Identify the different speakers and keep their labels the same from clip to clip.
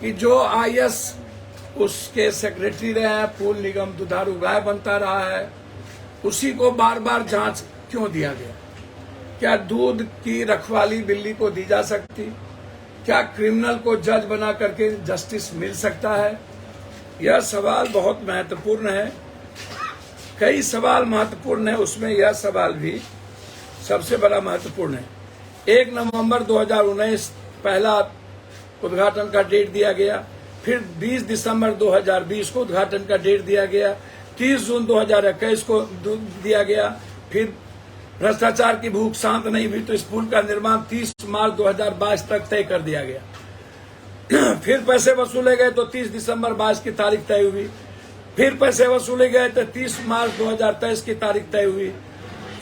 Speaker 1: कि जो आईएएस उसके सेक्रेटरी रहे हैं, पूल निगम दुधारू गाय बनता रहा है, उसी को बार बार जांच क्यों दिया गया? क्या दूध की रखवाली बिल्ली को दी जा सकती? क्या क्रिमिनल को जज बना करके जस्टिस मिल सकता है? यह सवाल बहुत महत्वपूर्ण है। कई सवाल महत्वपूर्ण है, उसमें यह सवाल भी सबसे बड़ा महत्वपूर्ण है। 1 नवंबर 2019 पहला उद्घाटन का डेट दिया गया, फिर 20 दिसंबर 2020 को उद्घाटन का डेट दिया गया, 30 जून 2021 को दिया गया, फिर भ्रष्टाचार की भूख शांत नहीं हुई तो इस पुल का निर्माण 30 मार्च 2022 तक तय कर दिया गया। फिर पैसे वसूले गए तो 30 दिसंबर 22 की तारीख तय हुई, फिर पैसे वसूले गए तो 30 मार्च 2023 की तारीख तय हुई,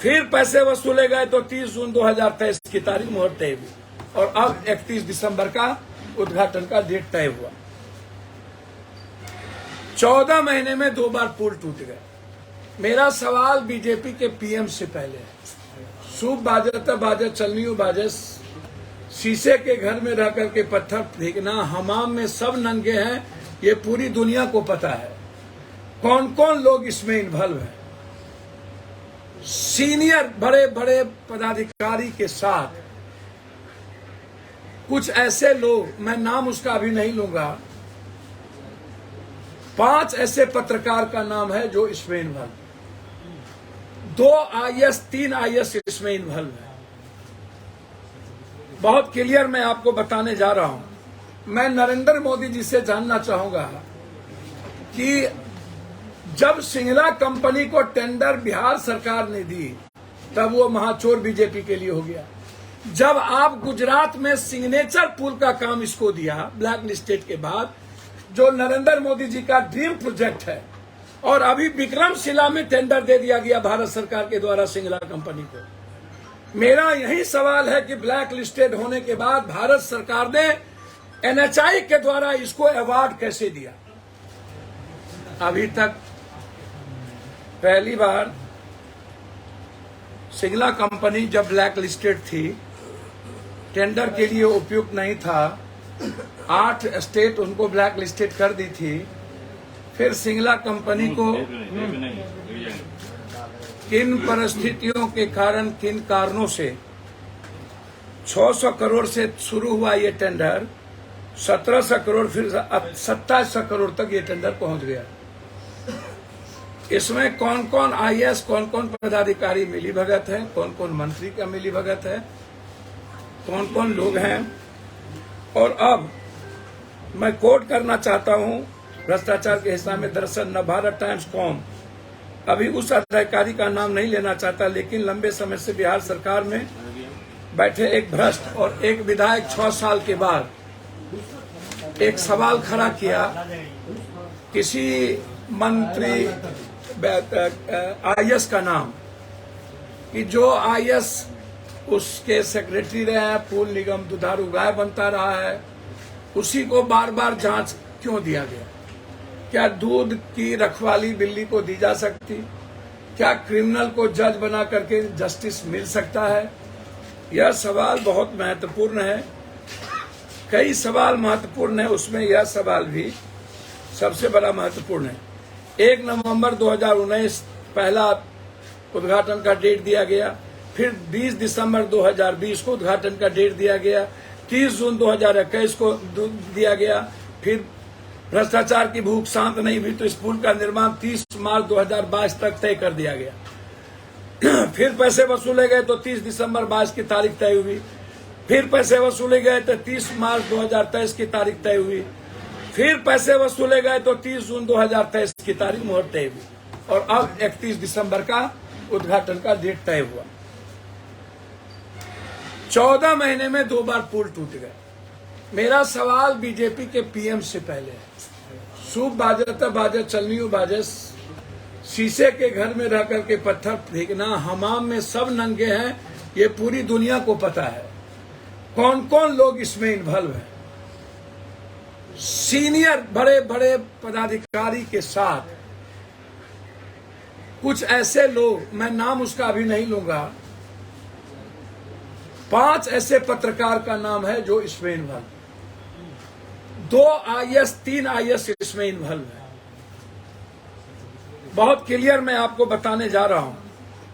Speaker 1: फिर पैसे वसूले गए तो 30 जून 2023 की तारीख मुहूर्त तय हुई और अब 31 दिसंबर का उद्घाटन का डेट तय हुआ। 14 महीने में 2 बार पुल टूट गए। मेरा सवाल बीजेपी के पीएम से पहले है, सूप बाजे बाजे चलनी बाजे, शीशे के घर में रह करके पत्थर फेंकना, हमाम में सब नंगे हैं, ये पूरी दुनिया को पता है। कौन कौन लोग इसमें इन्वॉल्व हैं? सीनियर बड़े बड़े पदाधिकारी के साथ कुछ ऐसे लोग, मैं नाम उसका अभी नहीं लूंगा, 5 ऐसे पत्रकार का नाम है जो इसमें इन्वॉल्व, 2 आईएएस 3 आईएएस इसमें इन्वॉल्व है। बहुत क्लियर मैं आपको बताने जा रहा हूं। मैं नरेंद्र मोदी जी से जानना चाहूंगा कि जब सिंगला कंपनी को टेंडर बिहार सरकार ने दी तब वो महाचोर बीजेपी के लिए हो गया। जब आप गुजरात में सिग्नेचर पुल का काम इसको दिया ब्लैक लिस्टेड के बाद, जो नरेंद्र मोदी जी का ड्रीम प्रोजेक्ट है, और अभी विक्रमशिला में टेंडर दे दिया गया भारत सरकार के द्वारा सिंगला कंपनी को। मेरा यही सवाल है कि ब्लैक लिस्टेड होने के बाद भारत सरकार ने एनएचआई के द्वारा इसको अवार्ड कैसे दिया? अभी तक पहली बार सिंगला कंपनी जब ब्लैक लिस्टेड थी, टेंडर के लिए उपयुक्त नहीं था, 8 स्टेट उनको ब्लैक लिस्टेड कर दी थी। फिर सिंगला कंपनी को किन परिस्थितियों के कारण, किन कारणों से 600 करोड़ से शुरू हुआ ये टेंडर, 1700 करोड़, फिर 2700 करोड़ तक ये टेंडर पहुंच गया। इसमें कौन कौन आईएएस, कौन कौन पदाधिकारी मिली भगत है, कौन कौन मंत्री का मिली भगत है, कौन कौन लोग हैं। और अब मैं कोट करना चाहता हूं भ्रष्टाचार के हिसाब में। दरअसल नवभारत टाइम्स कॉम अभी उस अधिकारी का नाम नहीं लेना चाहता, लेकिन लंबे समय से बिहार सरकार में बैठे एक भ्रष्ट और एक विधायक 6 साल के बाद एक सवाल खड़ा किया, किसी मंत्री आईएएस का नाम, कि जो आईएएस उसके सेक्रेटरी रहे हैं, पूल निगम दुधारू गाय बनता रहा है, उसी को बार बार जांच क्यों दिया गया? क्या दूध की रखवाली बिल्ली को दी जा सकती? क्या क्रिमिनल को जज बना करके जस्टिस मिल सकता है? यह सवाल बहुत महत्वपूर्ण है। कई सवाल महत्वपूर्ण है, उसमें यह सवाल भी सबसे बड़ा महत्वपूर्ण है। 1 नवंबर 2019 पहला उद्घाटन का डेट दिया गया, फिर 20 दिसंबर 2020 को उद्घाटन का डेट दिया गया, 30 जून 2021 को दिया गया, फिर भ्रष्टाचार की भूख शांत नहीं हुई तो इस पुल का निर्माण 30 मार्च 2022 तक तय कर दिया गया। फिर पैसे वसूले गए तो 30 दिसंबर 22 की तारीख तय हुई, फिर पैसे वसूले गए तो 30 मार्च 2023 की तारीख तय हुई, फिर पैसे वसूले गए तो 30 जून 2023 की तारीख मुहूर्त तय हुई और अब 31 दिसंबर का उद्घाटन का डेट तय हुआ। 14 महीने में 2 बार पुल टूट गए। मेरा सवाल बीजेपी के पीएम से पहले है, सूप बाजे बाजे चलनी बाजे, शीशे के घर में रह करके पत्थर फेंकना, हमाम में सब नंगे हैं, ये पूरी दुनिया को पता है। कौन कौन लोग इसमें इन्वॉल्व हैं? सीनियर बड़े बड़े पदाधिकारी के साथ कुछ ऐसे लोग, मैं नाम उसका अभी नहीं लूंगा, 5 ऐसे पत्रकार का नाम है जो इसमें इन्वॉल्व, 2 IAS 3 IAS इसमें इन्वॉल्व है। बहुत क्लियर मैं आपको बताने जा रहा हूं।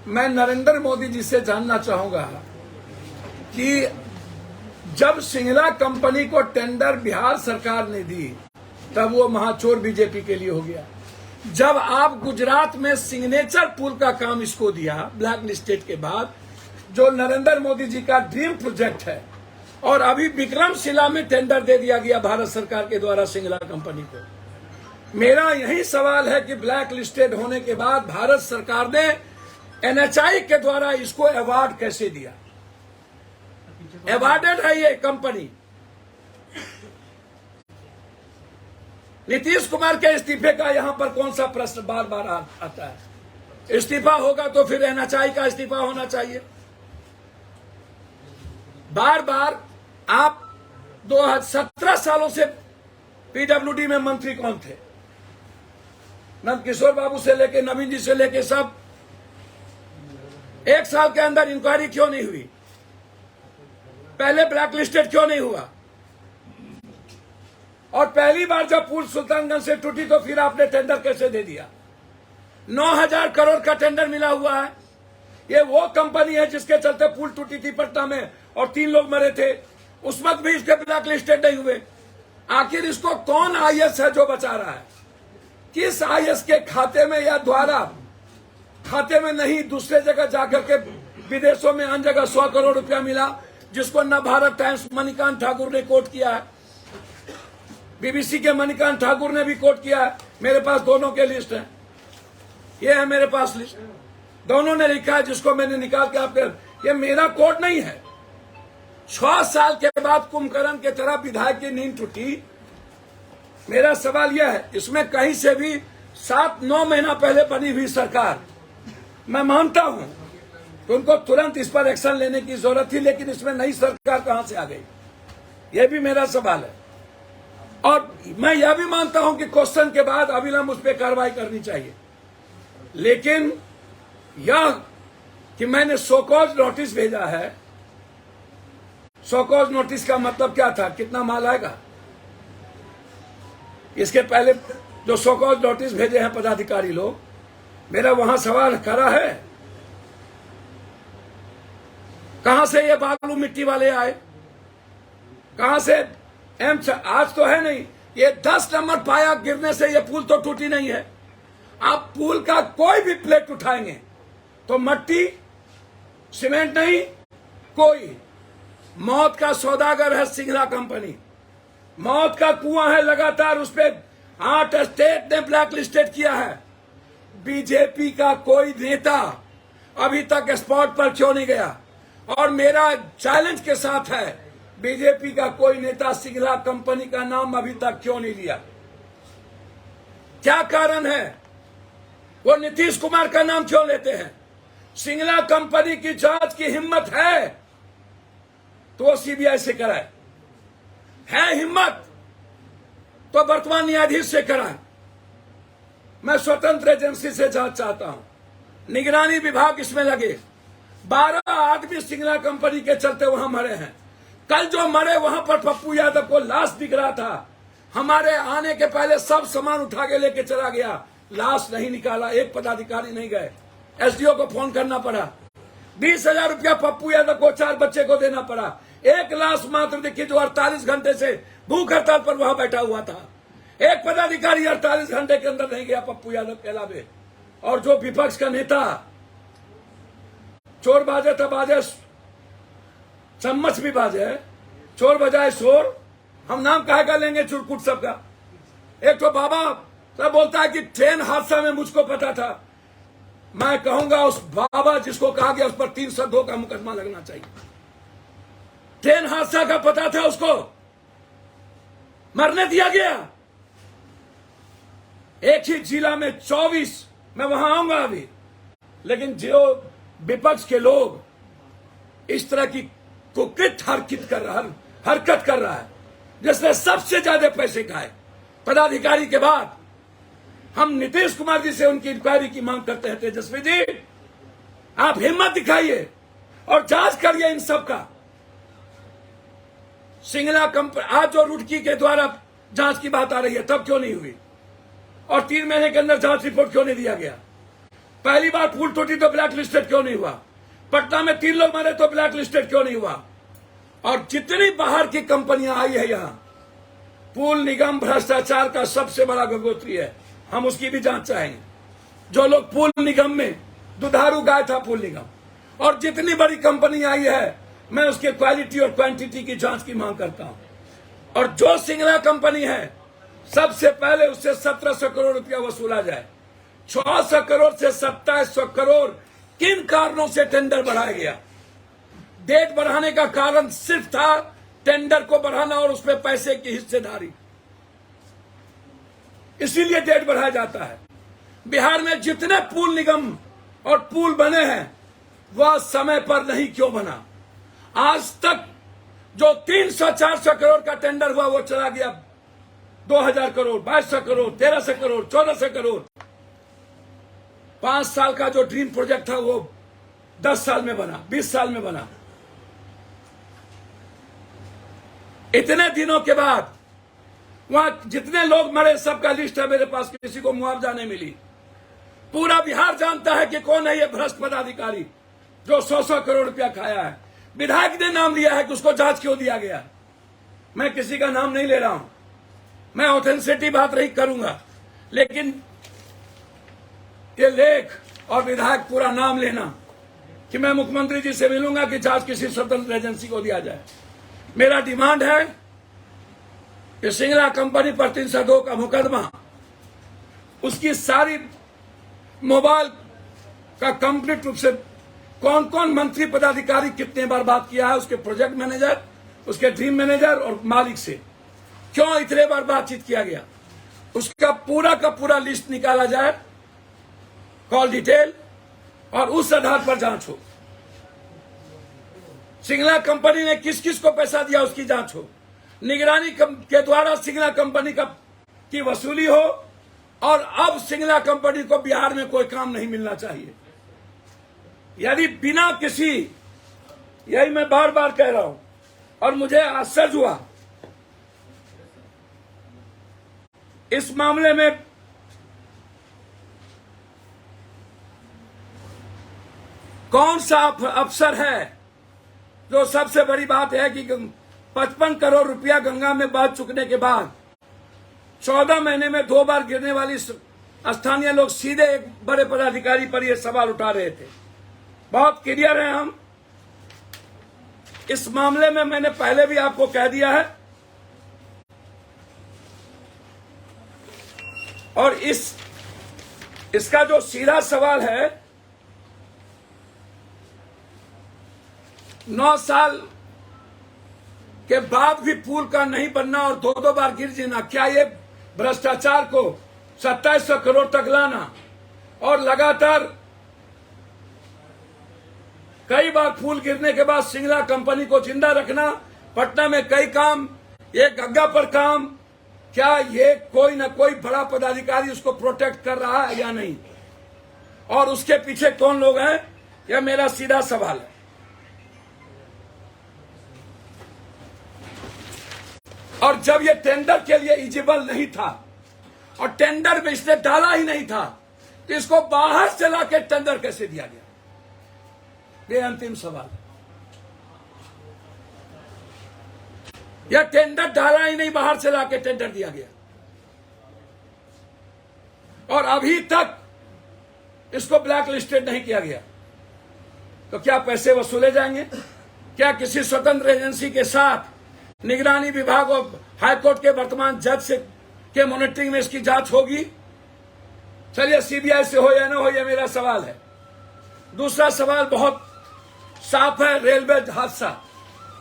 Speaker 1: मैं नरेंद्र मोदी जी से जानना चाहूंगा कि जब सिंगला कंपनी को टेंडर बिहार सरकार ने दी तब वो महाचोर बीजेपी के लिए हो गया। जब आप गुजरात में सिग्नेचर पुल का काम इसको दिया ब्लैक लिस्टेड के बाद, जो नरेंद्र मोदी जी का ड्रीम प्रोजेक्ट है, और अभी विक्रमशिला में टेंडर दे दिया गया भारत सरकार के द्वारा सिंगला कंपनी को। मेरा यही सवाल है कि ब्लैक लिस्टेड होने के बाद भारत सरकार ने NHAI के द्वारा इसको अवार्ड कैसे दिया? अवार्डेड है ये कंपनी। नीतीश कुमार के इस्तीफे का यहां पर कौन सा प्रश्न बार बार आता है? इस्तीफा होगा तो फिर NHAI का इस्तीफा होना चाहिए। बार बार आप 17 सालों से PWD में मंत्री कौन थे? नंद किशोर बाबू से लेके नवीन जी से लेके सब, 1 साल के अंदर इंक्वायरी क्यों नहीं हुई? पहले ब्लैक लिस्टेड क्यों नहीं हुआ? और पहली बार जब पुल सुल्तानगंज से टूटी तो फिर आपने टेंडर कैसे दे दिया? 9,000 करोड़ का टेंडर मिला हुआ है। ये वो कंपनी है जिसके चलते पुल टूटी थी पटना में और 3 लोग मरे थे। उस वक्त भी इसके ब्लैक लिस्टेड नहीं हुए। आखिर इसको कौन IAS है जो बचा रहा है? किस IAS के खाते में या द्वारा खाते में नहीं, दूसरे जगह जाकर के विदेशों में अन्य जगह 100 करोड़ रुपया मिला, जिसको न भारत टाइम्स मणिकांत ठाकुर ने कोट किया है, BBC के मणिकांत ठाकुर ने भी कोट किया है। मेरे पास दोनों के लिस्ट है, ये है मेरे पास लिस्ट। दोनों ने लिखा है, जिसको मैंने निकाल के आपके, ये मेरा कोट नहीं है। 6 साल के बाद कुंभकर्ण के तरह विधायक की नींद टूटी। मेरा सवाल यह है, इसमें कहीं से भी 7-9 महीना पहले बनी हुई सरकार, मैं मानता हूं कि उनको तुरंत इस पर एक्शन लेने की जरूरत थी, लेकिन इसमें नई सरकार कहां से आ गई? यह भी मेरा सवाल है। और मैं यह भी मानता हूं कि क्वेश्चन के बाद अविलंब उस पर कार्रवाई करनी चाहिए, लेकिन यह कि मैंने शोकॉज नोटिस भेजा है, शोकॉज नोटिस का मतलब क्या था? कितना माल आएगा? इसके पहले जो शोकॉज नोटिस भेजे हैं पदाधिकारी लोग, मेरा वहां सवाल खड़ा है, कहां से ये बालू मिट्टी वाले आए? कहां से? आज तो है नहीं, ये 10 नंबर पाया गिरने से ये पुल तो टूटी नहीं है। आप पुल का कोई भी प्लेट उठाएंगे तो मट्टी सीमेंट नहीं, कोई। मौत का सौदागर है सिंगला कंपनी, मौत का कुआं है लगातार। उस पर 8 स्टेट ने ब्लैक लिस्टेड किया है। बीजेपी का कोई नेता अभी तक स्पॉट पर क्यों नहीं गया? और मेरा चैलेंज के साथ है, बीजेपी का कोई नेता सिंगला कंपनी का नाम अभी तक क्यों नहीं लिया? क्या कारण है? वो नीतीश कुमार का नाम क्यों लेते हैं? सिंगला कंपनी की जांच की हिम्मत है तो वो CBI से कराए, है हिम्मत तो वर्तमान न्यायाधीश से कराए। मैं स्वतंत्र एजेंसी से जांच चाहता हूं, निगरानी विभाग इसमें लगे। 12 आदमी सिंगला कंपनी के चलते वहां मरे हैं। कल जो मरे वहां पर पप्पू यादव को लाश दिख रहा था, हमारे आने के पहले सब सामान उठा के लेके चला गया, लाश नहीं निकाला, एक पदाधिकारी नहीं गए। SDO को फोन करना पड़ा, 20,000 रुपया पप्पू यादव को 4 बच्चे को देना पड़ा। एक लाश मात्र देखिए जो 48 घंटे से भूख हड़ताल पर वहां बैठा हुआ था। एक पदाधिकारी 48 घंटे के अंदर नहीं गया पप्पू यादव के अलावे। और जो विपक्ष का नेता चोर बाजे तो बाजे, चम्मच भी बाजे, चोर बजाए शोर, हम नाम काहे का लेंगे चुरकुट सबका। एक तो बाबा सब बोलता है कि ट्रेन हादसा में मुझको पता था। मैं कहूंगा उस बाबा जिसको कहा गया उस पर 302 का मुकदमा लगना चाहिए। ट्रेन हादसा का पता था उसको, मरने दिया गया। एक ही जिला में 24, मैं वहां आऊंगा अभी, लेकिन जो विपक्ष के लोग इस तरह की कुकृत हरकत कर रहा है, जिसने सबसे ज्यादा पैसे खाए पदाधिकारी के बाद, हम नीतीश कुमार जी से उनकी इंक्वायरी की मांग करते हैं। तेजस्वी जी, आप हिम्मत दिखाइए और जांच करिए इन सब का। सिंगला कंपनी आज जो रुड़की के द्वारा जांच की बात आ रही है, तब क्यों नहीं हुई? और 3 महीने के अंदर जांच रिपोर्ट क्यों नहीं दिया गया? पहली बार पुल टूटी तो ब्लैक लिस्टेड क्यों नहीं हुआ? पटना में 3 लोग मरे तो ब्लैक लिस्टेड क्यों नहीं हुआ? और जितनी बाहर की कंपनियां आई है यहां, पुल निगम भ्रष्टाचार का सबसे बड़ा गंगोत्री है, हम उसकी भी जांच चाहेंगे। जो लोग पुल निगम में, दुधारू गाय था पुल निगम, और जितनी बड़ी कंपनी आई है, मैं उसके क्वालिटी और क्वांटिटी की जांच की मांग करता हूं। और जो सिंगला कंपनी है, सबसे पहले उससे 1700 करोड़ रुपया वसूला जाए। 600 करोड़ से 2700 करोड़ किन कारणों से टेंडर बढ़ाया गया? डेट बढ़ाने का कारण सिर्फ था टेंडर को बढ़ाना और उसमें पैसे की हिस्सेदारी, इसीलिए डेट बढ़ाया जाता है। बिहार में जितने पुल निगम और पुल बने हैं, वह समय पर नहीं क्यों बना? आज तक जो 300-400 करोड़ का टेंडर हुआ, वो चला गया 2000 करोड़, 2200 करोड़, 1300 करोड़, 1400 करोड़। 5 साल का जो ड्रीम प्रोजेक्ट था, वो 10 साल में बना, 20 साल में बना। इतने दिनों के बाद वहां जितने लोग मरे, सबका लिस्ट है मेरे पास, किसी को मुआवजा नहीं मिली। पूरा बिहार जानता है कि कौन है ये भ्रष्ट पदाधिकारी जो 100-100 करोड़ रुपया खाया है। विधायक ने नाम लिया है कि उसको जांच क्यों दिया गया? मैं किसी का नाम नहीं ले रहा हूं, मैं ऑथेंटिसिटी बात नहीं करूंगा, लेकिन ये लेख और विधायक पूरा नाम लेना कि मैं मुख्यमंत्री जी से मिलूंगा कि जांच किसी स्वतंत्र एजेंसी को दिया जाए। मेरा डिमांड है कि सिंगला कंपनी पर 302 का मुकदमा, उसकी सारी मोबाइल का कंप्लीट रूप से कौन कौन मंत्री पदाधिकारी कितने बार बात किया है, उसके प्रोजेक्ट मैनेजर, उसके ड्रीम मैनेजर और मालिक से क्यों इतने बार बातचीत किया गया, उसका पूरा का पूरा लिस्ट निकाला जाए, कॉल डिटेल, और उस आधार पर जांच हो। सिंगला कंपनी ने किस किस को पैसा दिया, उसकी जांच हो। निगरानी के द्वारा सिंगला कंपनी की वसूली हो। और अब सिंगला कंपनी को बिहार में कोई काम नहीं मिलना चाहिए। यदि बिना किसी, यही मैं बार बार कह रहा हूं, और मुझे आश्चर्य हुआ इस मामले में कौन सा अफसर है जो, सबसे बड़ी बात है कि 55 करोड़ रुपया गंगा में बह चुकने के बाद 14 महीने में 2 बार गिरने वाली स्थानीय लोग सीधे एक बड़े पदाधिकारी पर यह सवाल उठा रहे थे। बहुत क्लियर है हम इस मामले में, मैंने पहले भी आपको कह दिया है। और इसका जो सीधा सवाल है, 9 साल के बाद भी पुल का नहीं बनना और 2-2 बार गिर जाना, क्या ये भ्रष्टाचार को 2700 करोड़ तक लाना और लगातार कई बार पुल गिरने के बाद सिंगला कंपनी को जिंदा रखना, पटना में कई काम, ये गग्गा पर काम, क्या ये कोई ना कोई बड़ा पदाधिकारी उसको प्रोटेक्ट कर रहा है या नहीं? और उसके पीछे कौन लोग हैं, यह मेरा सीधा सवाल है। और जब ये टेंडर के लिए एलिजिबल नहीं था और टेंडर में इसने डाला ही नहीं था, तो इसको बाहर से लाके टेंडर कैसे दिया गया? ये अंतिम सवाल है। यह टेंडर डाला ही नहीं, बाहर से लाके टेंडर दिया गया, और अभी तक इसको ब्लैक लिस्टेड नहीं किया गया। तो क्या पैसे वसूले जाएंगे? क्या किसी स्वतंत्र एजेंसी के साथ निगरानी विभाग और हाईकोर्ट के वर्तमान जज से के मॉनिटरिंग में इसकी जांच होगी? चलिए सीबीआई से हो या ना हो, यह मेरा सवाल है। दूसरा सवाल बहुत साफ है, रेलवे हादसा,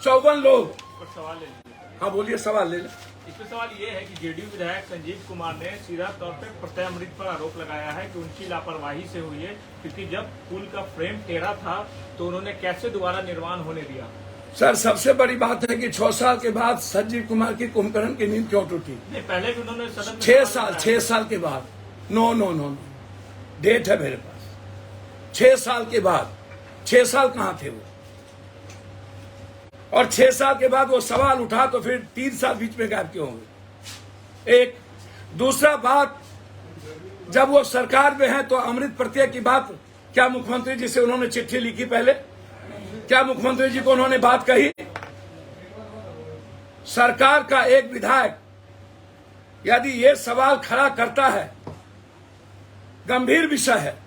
Speaker 1: 54 लोग।
Speaker 2: सवाल ले लीजिए।
Speaker 1: हाँ बोलिए, सवाल ले लें।
Speaker 2: इसमें सवाल ये है कि जेडीयू विधायक संजीव कुमार ने सीधा तौर पर प्रत्यय अमृत पर आरोप लगाया है कि उनकी लापरवाही से हुई है, क्योंकि जब पुल का फ्रेम टेढ़ा था तो उन्होंने कैसे दोबारा निर्माण होने दिया?
Speaker 1: सर, सबसे बड़ी बात है कि 6 साल के बाद संजीव कुमार की कुंभकर्ण की नींद क्यों टूटी?
Speaker 2: नहीं, पहले भी उन्होंने सदन में
Speaker 1: 6 साल के बाद। नो, डेट है मेरे पास। 6 साल के बाद, 6 साल कहाँ थे वो? और 6 साल के बाद वो सवाल उठा तो फिर 3 साल बीच में गायब क्यों हुए? एक दूसरा बात, जब वो सरकार में है तो अमृत प्रत्यय की बात क्या मुख्यमंत्री जी से उन्होंने चिट्ठी लिखी? पहले क्या मुख्यमंत्री जी को उन्होंने बात कही? सरकार का एक विधायक यदि ये सवाल खड़ा करता है, गंभीर विषय है,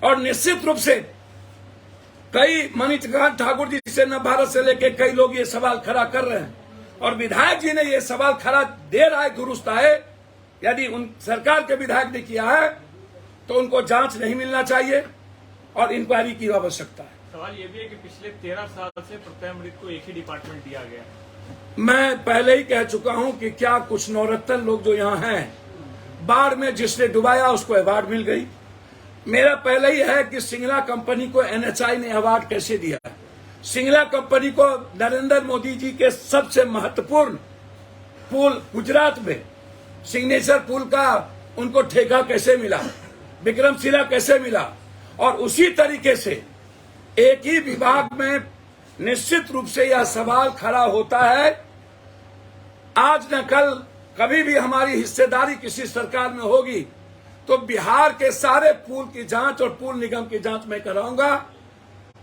Speaker 1: और निश्चित रूप से कई मणिकांत ठाकुर जी से न भारत से लेकर कई लोग ये सवाल खड़ा कर रहे हैं, और विधायक जी ने ये सवाल खड़ा दे रहा है, दुरुस्त है। यदि उन सरकार के विधायक ने किया है तो उनको जांच नहीं मिलना चाहिए और इंक्वायरी की आवश्यकता है।
Speaker 2: सवाल ये भी है कि पिछले 13 साल से प्रत्यय अमृत को एक ही डिपार्टमेंट दिया गया।
Speaker 1: मैं पहले ही कह चुका हूं कि क्या कुछ नौरत्न लोग जो यहाँ हैं, बाढ़ में जिसने डुबाया उसको अवार्ड मिल गई। मेरा पहले ही है कि सिंगला कंपनी को NHI ने अवार्ड कैसे दिया? सिंगला कंपनी को नरेंद्र मोदी जी के सबसे महत्वपूर्ण पुल गुजरात में सिग्नेचर पुल का उनको ठेका कैसे मिला, विक्रमशिला कैसे मिला? और उसी तरीके से एक ही विभाग में निश्चित रूप से यह सवाल खड़ा होता है। आज न कल कभी भी हमारी हिस्सेदारी किसी सरकार में होगी तो बिहार के सारे पुल की जांच और पुल निगम की जांच मैं कराऊंगा।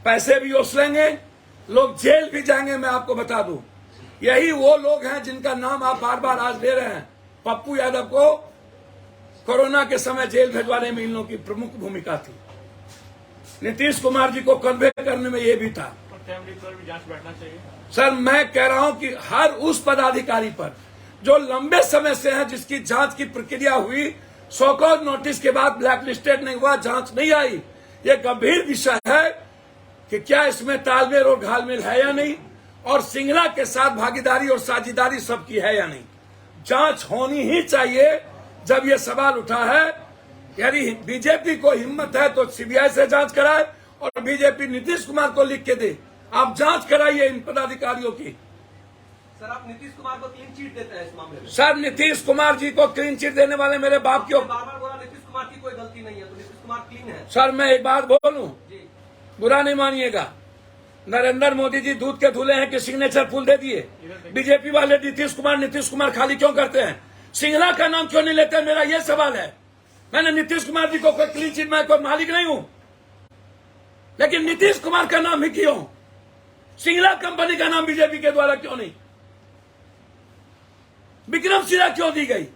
Speaker 1: पैसे भी वसूलेंगे, लोग जेल भी जाएंगे। मैं आपको बता दूं, यही वो लोग हैं जिनका नाम आप बार बार आज ले रहे हैं। पप्पू यादव को कोरोना के समय जेल भिजवाने में इन लोगों की प्रमुख भूमिका थी। नीतीश कुमार जी को कन्वे करने में ये भी था।
Speaker 2: प्रत्यय अमृत पर भी जांच बैठना चाहिए।
Speaker 1: सर, मैं कह रहा हूं कि हर उस पदाधिकारी पर जो लंबे समय से है, जिसकी जांच की प्रक्रिया हुई, सौकौज नोटिस के बाद ब्लैक लिस्टेड नहीं हुआ, जांच नहीं आई, ये गंभीर विषय है कि क्या इसमें तालमेल और घालमेल है या नहीं, और सिंगला के साथ भागीदारी और साझेदारी सबकी है या नहीं। जांच होनी ही चाहिए। जब ये सवाल उठा है, यदि बीजेपी को हिम्मत है तो CBI से जांच कराए, और बीजेपी नीतीश कुमार को लिख के दे, आप जांच कराइए इन पदाधिकारियों की।
Speaker 3: सर, आप नीतीश कुमार को क्लीन चिट देते हैं इस मामले में।
Speaker 1: सर, नीतीश कुमार जी को क्लीन चिट देने वाले मेरे बाप क्यों?
Speaker 3: बार बार बोला नीतीश कुमार की कोई गलती नहीं है, तो नीतीश कुमार क्लीन है।
Speaker 1: सर, मैं एक बात बोलूं,
Speaker 3: जी,
Speaker 1: बुरा नहीं मानिएगा। नरेंद्र मोदी जी दूध के धुले हैं कि सिग्नेचर फूल दे दिए। बीजेपी वाले नीतीश कुमार खाली क्यों करते हैं? सिंगला का नाम क्यों नहीं लेते? मेरा ये सवाल है। मैंने नीतीश कुमार जी को कोई क्लीन चिट, मैं कोई मालिक नहीं हूं, लेकिन नीतीश कुमार का नाम ही क्यों? सिंगला कंपनी का नाम बीजेपी के द्वारा क्यों नहीं? विक्रमशिला क्यों दी गई?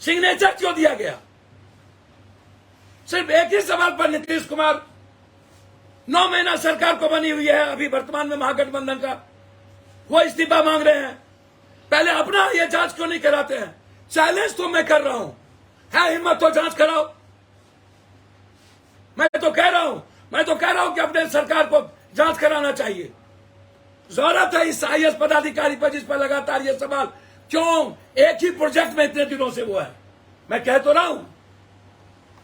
Speaker 1: सिग्नेचर क्यों दिया गया? सिर्फ एक ही सवाल पर नीतीश कुमार 9 महीना सरकार को बनी हुई है, अभी वर्तमान में महागठबंधन का, वो इस्तीफा मांग रहे हैं। पहले अपना ये जांच क्यों नहीं कराते हैं? चैलेंज तो मैं कर रहा हूं, है हिम्मत तो जांच कराओ। मैं तो कह रहा हूं कि अपने सरकार को जांच कराना चाहिए। जरूरत है इस IAS पदाधिकारी पर, जिस पर लगातार ये सवाल क्यों एक ही प्रोजेक्ट में इतने दिनों से वो है। मैं कह तो रहा हूं,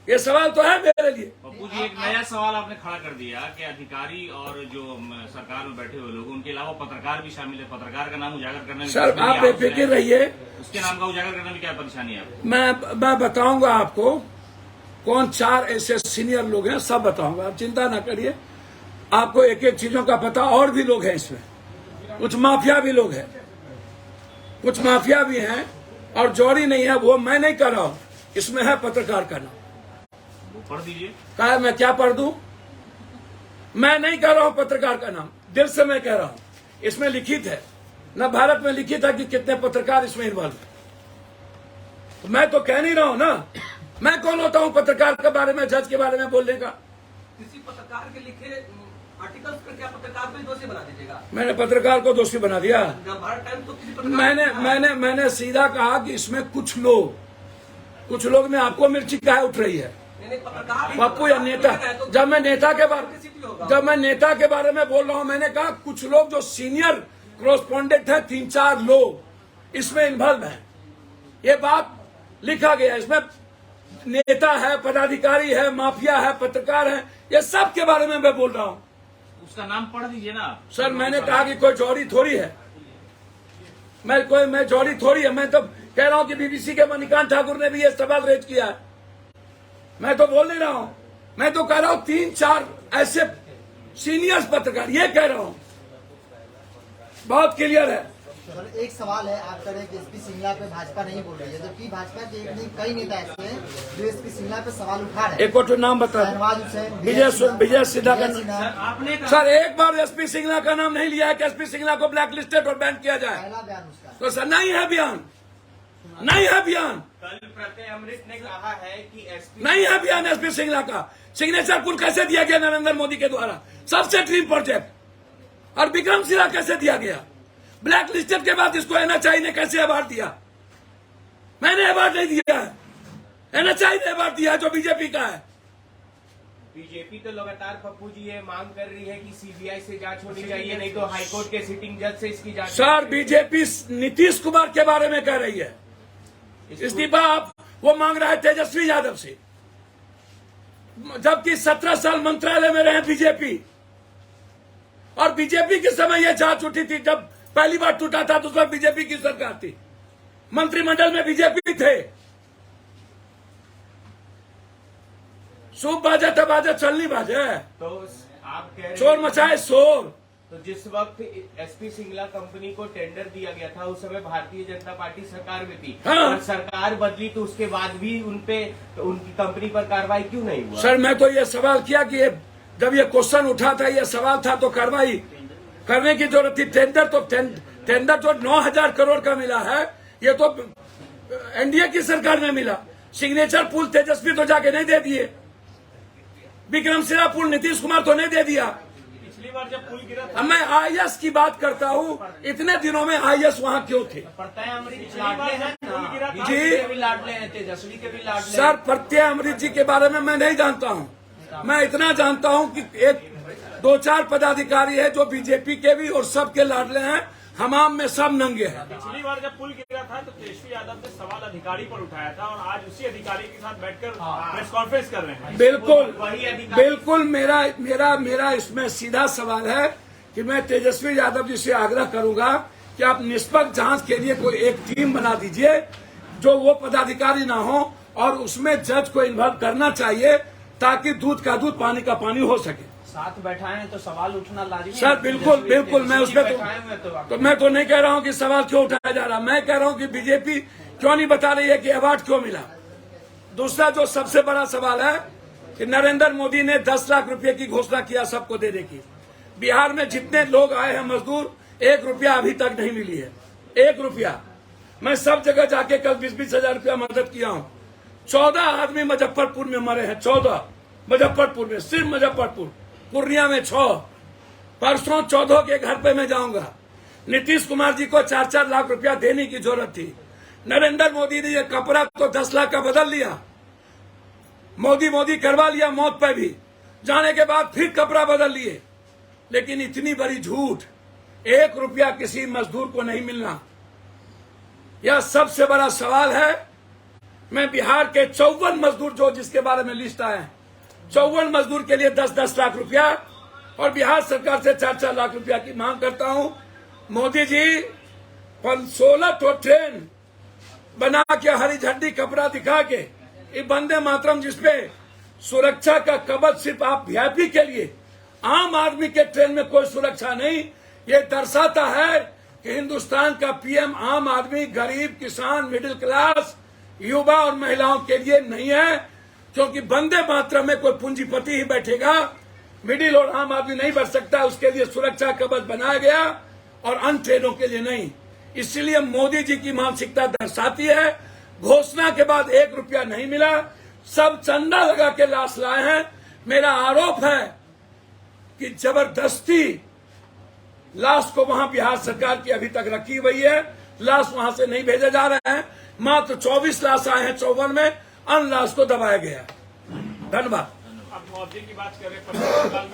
Speaker 1: ये सवाल तो है मेरे लिए।
Speaker 4: पप्पू जी, एक नया सवाल आपने खड़ा कर दिया कि अधिकारी और जो सरकार में बैठे हुए लोग, उनके अलावा पत्रकार भी शामिल है। पत्रकार का नाम उजागर करने में
Speaker 1: सर, आप बेफिक्र रहिए,
Speaker 4: उसके नाम का उजागर करने में क्या परेशानी है आपको?
Speaker 1: मैं बताऊंगा आपको कौन 4 ऐसे सीनियर लोग हैं, सब बताऊंगा, आप चिंता ना करिए। आपको एक एक चीजों का पता। और भी लोग हैं इसमें, कुछ माफिया भी लोग हैं, कुछ माफिया भी हैं, और जोड़ी नहीं है, वो मैं नहीं कर रहा हूं। इसमें है पत्रकार का नाम।
Speaker 4: पढ़ दीजिए।
Speaker 1: कहा मैं क्या पढ़ दूं? मैं नहीं कह रहा हूं पत्रकार का नाम, दिल से मैं कह रहा हूं। इसमें लिखित है, न भारत में लिखित है कि कितने पत्रकार इसमें इन्वॉल्व है। तो मैं तो कह नहीं रहा हूं ना। मैं कौन होता हूं पत्रकार के बारे में, जज के बारे में बोलने का?
Speaker 3: किसी पत्रकार के लिखे आर्टिकल्स पर क्या पत्रकार को ही दोषी बना दीजिएगा?
Speaker 1: मैंने पत्रकार को दोषी बना दिया?
Speaker 3: भारत टाइम्स तो किसी पत्रकार
Speaker 1: मैंने सीधा कहा कि इसमें कुछ लोग में आपको मिर्ची काहे उठ रही है? पप्पू या नेता, जब मैं नेता के बारे में बोल रहा हूं, मैंने कहा कुछ लोग जो सीनियर कॉरेस्पोंडेंट है, 3-4 लोग इसमें इन्वॉल्व हैं। ये बात लिखा गया, इसमें नेता है, पदाधिकारी है, माफिया है, पत्रकार है, ये सब के बारे में मैं बोल रहा हूं।
Speaker 4: उसका नाम पढ़ दीजिए ना।
Speaker 1: सर, मैंने कहा कि कोई जोड़ी थोड़ी है, मैं जोड़ी थोड़ी है। मैं तो कह रहा हूं कि BBC के मणिकांत ठाकुर ने भी ये सवाल रेज किया है। मैं तो बोल नहीं रहा हूं, मैं तो कह रहा हूं 3-4 ऐसे सीनियर पत्रकार, ये कह रहा हूं, बहुत क्लियर है।
Speaker 5: सर एक सवाल है, आप कह रहे हैं कि एसपी सिंगला पे भाजपा नहीं बोल रही है, जबकि भाजपा के एक नहीं कई नेता ऐसे हैं जो एसपी सिंगला पे सवाल उठा रहे हैं।
Speaker 1: एक और नाम बता।
Speaker 5: शहनवाज हुसैन,
Speaker 1: विजय सिन्हा का
Speaker 3: आपने कहा
Speaker 1: सर एक बार एसपी सिंगला का नाम नहीं लिया है कि एसपी सिंगला को ब्लैक लिस्टेड और बैन किया जाए।
Speaker 5: पहला बयान उसका।
Speaker 1: तो सर नहीं है बयान, नहीं है बयान,
Speaker 6: कल प्रत्यय अमृत ने कहा है कि एसपी
Speaker 1: नहीं है बयान एसपी सिंगला का। सिग्नेचर पुल कैसे दिया गया नरेंद्र मोदी के द्वारा, सबसे ड्रीम प्रोजेक्ट। और विक्रमशिला कैसे दिया गया, ब्लैक लिस्टेड के बाद इसको एनएचआई ने कैसे अवार्ड दिया? मैंने अवार्ड नहीं दिया है, एनएचआई ने अवार्ड दिया है जो बीजेपी का है।
Speaker 6: बीजेपी तो लगातार पप्पू जी ये मांग कर रही है कि सीबीआई से जांच होनी चाहिए, नहीं तो हाईकोर्ट के सिटिंग जज से इसकी जांच।
Speaker 1: सर बीजेपी नीतीश कुमार के बारे में कह रही है, इस्तीफा आप वो मांग रहा है तेजस्वी यादव से, जबकि 17 साल मंत्रालय में रहे बीजेपी। और बीजेपी के समय यह जांच उठी थी, जब पहली बार टूटा था तो उस वक्त बीजेपी की सरकार थी, मंत्रिमंडल में बीजेपी थे। सूप बाजे तब बाजे चलनी बाजे,
Speaker 6: तो आप कह रहे
Speaker 1: शोर मचाए शोर।
Speaker 6: तो जिस वक्त एसपी सिंगला कंपनी को टेंडर दिया गया था उस समय भारतीय जनता पार्टी सरकार में थी।
Speaker 1: हाँ।
Speaker 6: और सरकार बदली तो उसके बाद भी उनकी कंपनी पर कार्रवाई क्यों नहीं हुआ?
Speaker 1: सर मैं तो ये सवाल किया कि जब ये क्वेश्चन उठा था, ये सवाल था, तो कार्रवाई करने की जरूरत थी। टेंडर जो 9,000 करोड़ का मिला है, ये तो एनडीए की सरकार में मिला। सिग्नेचर पुल तेजस्वी तो जाके नहीं दे दिए, विक्रमशिला पुल नीतीश कुमार तो नहीं दे दिया।
Speaker 2: पिछली बार जब पुल गिरा था,
Speaker 1: अब मैं आईएएस की बात करता हूँ, इतने दिनों में आईएएस वहाँ क्यों थे?
Speaker 6: प्रत्यय अमृत
Speaker 2: पिछली बार जब पुल गिरा था,
Speaker 1: जी
Speaker 6: के भी लाडले हैं, तेजस्वी के भी लाडले हैं।
Speaker 1: सर प्रत्यय अमृत जी के बारे में मैं नहीं जानता हूँ। मैं इतना जानता हूँ कि एक 2-4 पदाधिकारी है जो बीजेपी के भी और सबके लाडले हैं, हमाम में सब नंगे हैं।
Speaker 2: पिछली बार जब पुल गिरा था तो तेजस्वी यादव ने सवाल अधिकारी पर उठाया था और आज उसी अधिकारी के साथ बैठकर प्रेस कॉन्फ्रेंस कर रहे हैं।
Speaker 1: बिल्कुल
Speaker 6: वही अधिकारी
Speaker 1: बिल्कुल, मेरा इसमें सीधा सवाल है कि मैं तेजस्वी यादव जी से आग्रह करूंगा कि आप निष्पक्ष जांच के लिए कोई एक टीम बना दीजिए, जो वो पदाधिकारी ना हो, और उसमें जज को इन्वॉल्व करना चाहिए, ताकि दूध का दूध पानी का पानी हो सके।
Speaker 6: साथ बैठाए तो सवाल उठना लाजिमी है।
Speaker 1: सर बिल्कुल बिल्कुल, मैं उसमें
Speaker 6: बैठाए हुए
Speaker 1: तो मैं तो नहीं कह रहा हूँ कि सवाल क्यों उठाया जा रहा, मैं कह रहा हूँ कि बीजेपी क्यों नहीं बता रही है कि अवार्ड क्यों मिला। दूसरा जो सबसे बड़ा सवाल है कि नरेंद्र मोदी ने 10 लाख रुपए की घोषणा किया सबको देने की। बिहार में जितने लोग आए हैं मजदूर, 1 रुपया अभी तक नहीं मिली है, 1 रुपया। मैं सब जगह जाके कल 20-20 हजार रुपया मदद किया हूँ। 14 आदमी मुजफ्फरपुर में मरे हैं, 14 मुजफ्फरपुर में, सिर्फ मुजफ्फरपुर। पूर्णिया में 6। परसों 14 के घर पे मैं जाऊंगा। नीतीश कुमार जी को 4-4 लाख रुपया देने की जरूरत थी। नरेंद्र मोदी ने ये कपड़ा तो 10 लाख का बदल लिया, मोदी करवा लिया मौत पे भी, जाने के बाद फिर कपड़ा बदल लिए। लेकिन इतनी बड़ी झूठ, 1 रुपया किसी मजदूर को नहीं मिलना, यह सबसे बड़ा सवाल है। मैं बिहार के 54 मजदूर जो जिसके बारे में लिस्ट आए हैं, 54 मजदूर के लिए 10-10 लाख रुपया और बिहार सरकार से 4-4 लाख रुपया की मांग करता हूं। मोदी जी 16 तो ट्रेन बना के, हरी झंडी कपड़ा दिखा के, ये वंदे मातरम जिसपे सुरक्षा का कवच सिर्फ आप वीआईपी के लिए, आम आदमी के ट्रेन में कोई सुरक्षा नहीं, ये दर्शाता है कि हिंदुस्तान का पीएम आम आदमी, गरीब, किसान, मिडिल क्लास, युवा और महिलाओं के लिए नहीं है। क्योंकि वंदे मातरम में कोई पूंजीपति ही बैठेगा, मिडिल और आम आदमी नहीं बढ़ सकता। उसके लिए सुरक्षा कवच बनाया गया और अन्य ट्रेनों के लिए नहीं। इसलिए मोदी जी की मानसिकता दर्शाती है, घोषणा के बाद 1 रुपया नहीं मिला, सब चंदा लगा के लाश लाए हैं। मेरा आरोप है कि जबरदस्ती लाश को वहां बिहार सरकार की अभी तक रखी हुई है, लाश वहां से नहीं भेजे जा रहे हैं। मात्र 24 लाश आए हैं 54 में, अन्य लाश को दबाया गया। धन्यवाद।
Speaker 2: अब मुआवजे की बात कर रहे हैं।